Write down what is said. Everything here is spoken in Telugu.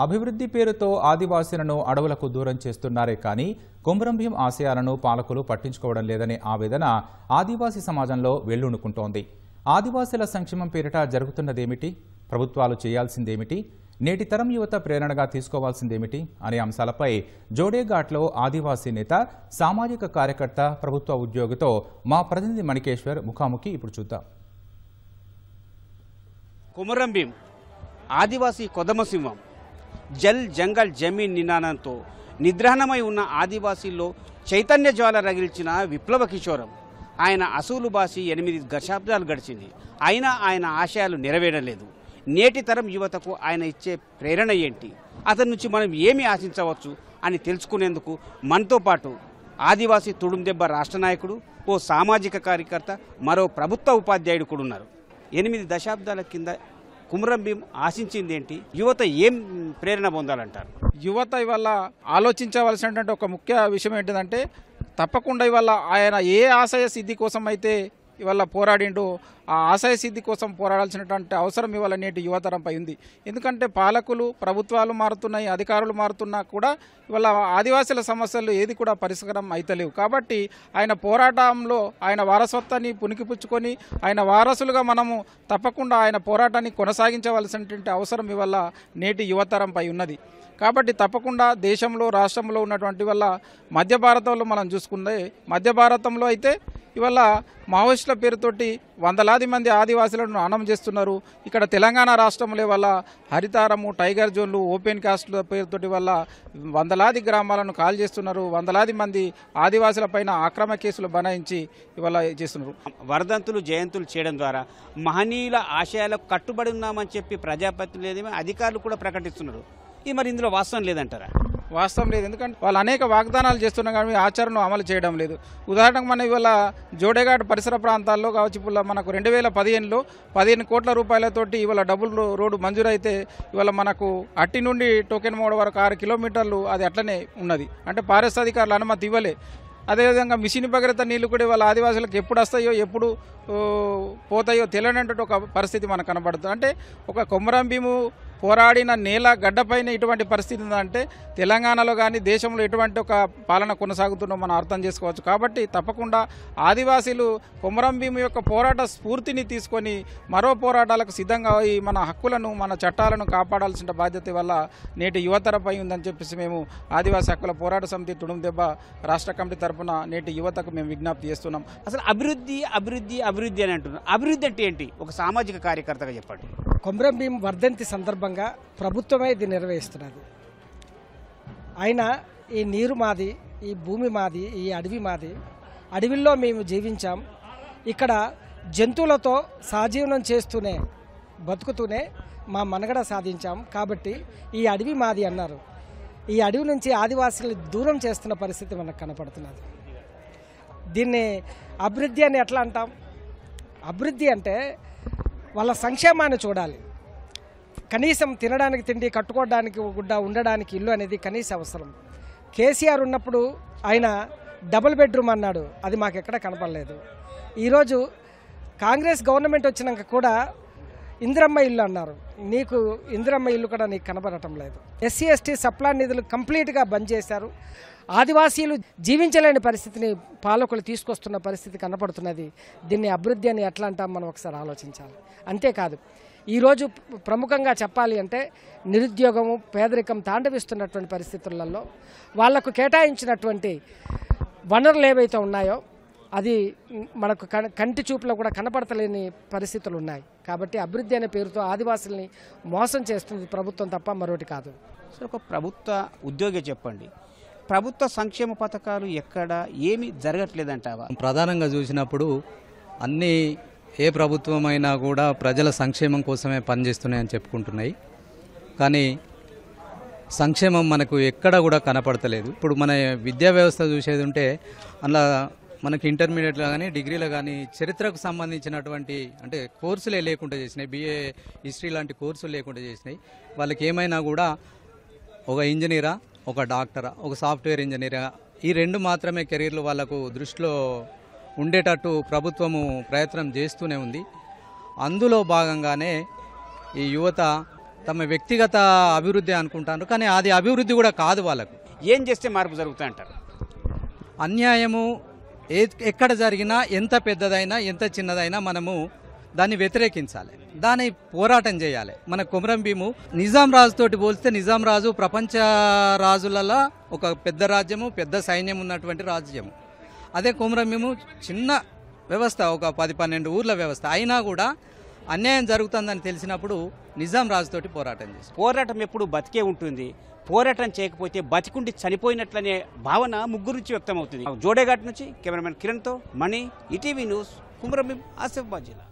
అభివృద్ధి పేరుతో ఆదివాసీలను అడవులకు దూరం చేస్తున్నారే కానీ కొమురంభీం ఆశయాలను పాలకులు పట్టించుకోవడం లేదనే ఆవేదన ఆదివాసీ సమాజంలో వెళ్లుణుకుంటోంది. ఆదివాసీల సంక్షేమం పేరిట జరుగుతున్నదేమిటి, ప్రభుత్వాలు చేయాల్సిందేమిటి, నేటి తరం యువత ప్రేరణగా తీసుకోవాల్సిందేమిటి అనే అంశాలపై జోడేఘాట్లో ఆదివాసీ నేత, సామాజిక కార్యకర్త, ప్రభుత్వ ఉద్యోగితో మా ప్రతినిధి మణికేశ్వర్ ముఖాముఖి ఇప్పుడు చూద్దాం. కొమురంభీం ఆదివాసీ కొదమసింహం జల్ జంగల్ జమీన్ నినాదంతో నిద్రాణమై ఉన్న ఆదివాసీల్లో చైతన్య జ్వాల రగిల్చిన విప్లవ కిషోరం. ఆయన అసూలు బాసి 8 దశాబ్దాలు గడిచింది. అయినా ఆయన ఆశయాలు నెరవేరలేదు. నేటి తరం యువతకు ఆయన ఇచ్చే ప్రేరణ ఏంటి, అతని నుంచి మనం ఏమి ఆశించవచ్చు అని తెలుసుకునేందుకు మనతో పాటు ఆదివాసీ తుడుందెబ్బ రాష్ట్ర నాయకుడు, ఓ సామాజిక కార్యకర్త, మరో ప్రభుత్వ ఉపాధ్యాయుడు కూడా ఉన్నారు. 8 దశాబ్దాల కింద కొమురంభీం ఆశించింది ఏంటి, యువత ఏం ప్రేరణ పొందాలంటారు? యువత ఇవాళ ఆలోచించవలసినటువంటి ఒక ముఖ్య విషయం ఏంటిదంటే, తప్పకుండా ఇవాళ ఆయన ఏ ఆశయ సిద్ధి కోసం అయితే ఇవాళ పోరాడిండు, ఆ ఆశయ సిద్ధి కోసం పోరాడాల్సినటువంటి అవసరం ఇవాళ నేటి యువతరంపై ఉంది. ఎందుకంటే పాలకులు, ప్రభుత్వాలు మారుతున్నాయి, అధికారులు మారుతున్నా కూడా ఇవాళ ఆదివాసీల సమస్యలు ఏది కూడా పరిష్కారం అయితలేవు. కాబట్టి ఆయన పోరాటంలో ఆయన వారసత్వాన్ని పుణికిపుచ్చుకొని ఆయన వారసులుగా మనము తప్పకుండా ఆయన పోరాటాన్ని కొనసాగించవలసినటువంటి అవసరం ఇవాళ నేటి యువతరంపై ఉన్నది. కాబట్టి తప్పకుండా దేశంలో, రాష్ట్రంలో ఉన్నటువంటి వల్ల మధ్య భారతంలో మనం చూసుకుంటే, మధ్య భారతంలో అయితే ఇవాళ మావోయిస్టుల పేరుతోటి వందలాది మంది ఆదివాసీలను హననం చేస్తున్నారు. ఇక్కడ తెలంగాణ రాష్ట్రంలో వల్ల హరితారము, టైగర్ జోన్లు, ఓపెన్ కాస్ట్ల పేరుతోటి వల్ల వందలాది గ్రామాలను కాల్ చేస్తున్నారు. వందలాది మంది ఆదివాసుల పైన అక్రమ కేసులు బనాయించి ఇవాళ చేస్తున్నారు. వర్ధంతులు, జయంతులు చేయడం ద్వారా మహనీయుల ఆశయాలకు కట్టుబడి ఉన్నామని చెప్పి ప్రజాప్రతినిధులు, అధికారులు కూడా ప్రకటిస్తున్నారు. ఇది మరి ఇందులో వాస్తవం లేదంటారా? వాస్తవం లేదు. ఎందుకంటే వాళ్ళు అనేక వాగ్దానాలు చేస్తున్నా కానీ ఆచరణను అమలు చేయడం లేదు. ఉదాహరణకు మన ఇవాళ జోడేఘాట్ పరిసర ప్రాంతాల్లో కావచ్చు, ఇప్పుడు మనకు 2015లో 15 కోట్ల రూపాయలతోటి ఇవాళ డబుల్ రోడ్డు మంజూరైతే ఇవాళ మనకు అట్టి నుండి టోకెన్ మోడ్ వరకు 6 కిలోమీటర్లు అది అట్లనే ఉన్నది. అంటే ఫారెస్ట్ అధికారులు అనుమతి ఇవ్వలే. అదేవిధంగా మిషన్ భగీరథ నీళ్లు కూడా ఇవాళ ఆదివాసులకు ఎప్పుడు వస్తాయో ఎప్పుడు పోతాయో తెలియనటువంటి ఒక పరిస్థితి మనకు కనబడుతుంది. అంటే ఒక కొమురంభీము పోరాడిన నేల గడ్డపైన ఇటువంటి పరిస్థితి ఉందంటే తెలంగాణలో కానీ దేశంలో ఎటువంటి ఒక పాలన కొనసాగుతుందో మనం అర్థం చేసుకోవచ్చు. కాబట్టి తప్పకుండా ఆదివాసీలు కొమురంభీము యొక్క పోరాట స్ఫూర్తిని తీసుకొని మరో పోరాటాలకు సిద్ధంగా ఈ మన హక్కులను, మన చట్టాలను కాపాడాల్సిన బాధ్యత వల్ల నేటి యువతరపై ఉందని చెప్పేసి మేము ఆదివాసీ హక్కుల పోరాట సమితి తుడుందెబ్బ రాష్ట్ర కమిటీ తరఫున నేటి యువతకు మేము విజ్ఞప్తి చేస్తున్నాం. అసలు అభివృద్ధి అభివృద్ధి అభివృద్ధి అని అంటున్నారు. అభివృద్ధి అంటే ఏంటి, ఒక సామాజిక కార్యకర్తగా చెప్పండి. కొమురంభీం వర్ధంతి సందర్భంగా ప్రభుత్వమే ఇది నిర్వహిస్తున్నది. అయినా ఈ నీరు మాది, ఈ భూమి మాది, ఈ అడవి మాది, అడవిలో మేము జీవించాం, ఇక్కడ జంతువులతో సహజీవనం చేస్తూనే బతుకుతూనే మా మనుగడ సాధించాం. కాబట్టి ఈ అడవి మాది అన్నారు. ఈ అడవి నుంచి ఆదివాసీలు దూరం చేస్తున్న పరిస్థితి మనకు కనపడుతున్నది. దీన్ని అభివృద్ధి అని ఎట్లా అంటాం? అభివృద్ధి అంటే వాళ్ళ సంక్షేమాన్ని చూడాలి. కనీసం తినడానికి తిండి, కట్టుకోవడానికి గుడ్డ, ఉండడానికి ఇల్లు అనేది కనీస అవసరం. కేసీఆర్ ఉన్నప్పుడు ఆయన డబుల్ బెడ్రూమ్ అన్నాడు, అది మాకు ఎక్కడ కనపడలేదు. ఈరోజు కాంగ్రెస్ గవర్నమెంట్ వచ్చినాక కూడా ఇందిరమ్మ ఇల్లు అన్నారు, నీకు ఇందిరమ్మ ఇల్లు కూడా నీకు కనబడటం లేదు. ఎస్సీ ఎస్టీ సప్లాన్ నిధులు కంప్లీట్గా బంద్ చేశారు. ఆదివాసీలు జీవించలేని పరిస్థితిని పాలకులు తీసుకొస్తున్న పరిస్థితి కనపడుతున్నది. దీన్ని అభివృద్ధి అని ఎట్లా అంటాం మనం ఒకసారి ఆలోచించాలి. అంతేకాదు, ఈరోజు ప్రముఖంగా చెప్పాలి అంటే నిరుద్యోగము, పేదరికం తాండవిస్తున్నటువంటి పరిస్థితులలో వాళ్లకు కేటాయించినటువంటి వనరులు ఏవైతే ఉన్నాయో అది మనకు కంటి చూపులో కూడా కనపడతలేని పరిస్థితులు ఉన్నాయి. కాబట్టి అభివృద్ధి అనే పేరుతో ఆదివాసుల్ని మోసం చేస్తుంది ప్రభుత్వం తప్ప మరొకటి కాదు. సో ఒక ప్రభుత్వ ఉద్యోగి చెప్పండి, ప్రభుత్వ సంక్షేమ పథకాలు ఎక్కడ ఏమి జరగట్లేదంటావా? ప్రధానంగా చూసినప్పుడు అన్నీ ఏ ప్రభుత్వం అయినా కూడా ప్రజల సంక్షేమం కోసమే పనిచేస్తున్నాయని చెప్పుకుంటున్నాయి. కానీ సంక్షేమం మనకు ఎక్కడ కూడా కనపడతలేదు. ఇప్పుడు మన విద్యా వ్యవస్థ చూసేది ఉంటే అలా మనకి ఇంటర్మీడియట్లో కానీ డిగ్రీలో కానీ చరిత్రకు సంబంధించినటువంటి అంటే కోర్సులే లేకుండా చేసినాయి. BA హిస్టరీ లాంటి కోర్సులు లేకుండా చేసినాయి. వాళ్ళకి ఏమైనా కూడా ఒక ఇంజనీరా, ఒక డాక్టరా, ఒక సాఫ్ట్వేర్ ఇంజనీరా, ఈ 2 మాత్రమే కెరీర్లు వాళ్ళకు దృష్టిలో ఉండేటట్టు ప్రభుత్వము ప్రయత్నం చేస్తూనే ఉంది. అందులో భాగంగానే ఈ యువత తమ వ్యక్తిగత అభివృద్ధి అనుకుంటారు, కానీ అది అభివృద్ధి కూడా కాదు. వాళ్ళకు ఏం చేస్తే మార్పు జరుగుతాయంటారు? అన్యాయము ఎక్కడ జరిగినా, ఎంత పెద్దదైనా ఎంత చిన్నదైనా మనము దాన్ని వ్యతిరేకించాలి, దాన్ని పోరాటం చేయాలి. మన కొమరం భీము నిజాం రాజుతోటి పోలిస్తే నిజాం రాజు ప్రపంచ రాజులలో ఒక పెద్ద రాజ్యము, పెద్ద సైన్యం ఉన్నటువంటి రాజ్యము. అదే కొమరం భీము చిన్న వ్యవస్థ, ఒక 10-12 ఊర్ల వ్యవస్థ. అయినా కూడా అన్యాయం జరుగుతుందని తెలిసినప్పుడు నిజాం రాజుతోటి పోరాటం చేసి, పోరాటం ఎప్పుడు బతికే ఉంటుంది. పోరాటం చేయకపోతే బతికుండి చనిపోయినట్లనే భావన ముగ్గురు నుంచి వ్యక్తమవుతుంది. జోడేఘాట్ నుంచి కెమెరామెన్ కిరణ్తో మణి, ఈటీవీ న్యూస్, కొమరం భీం, ఆసిఫాబాద్ జిల్లా.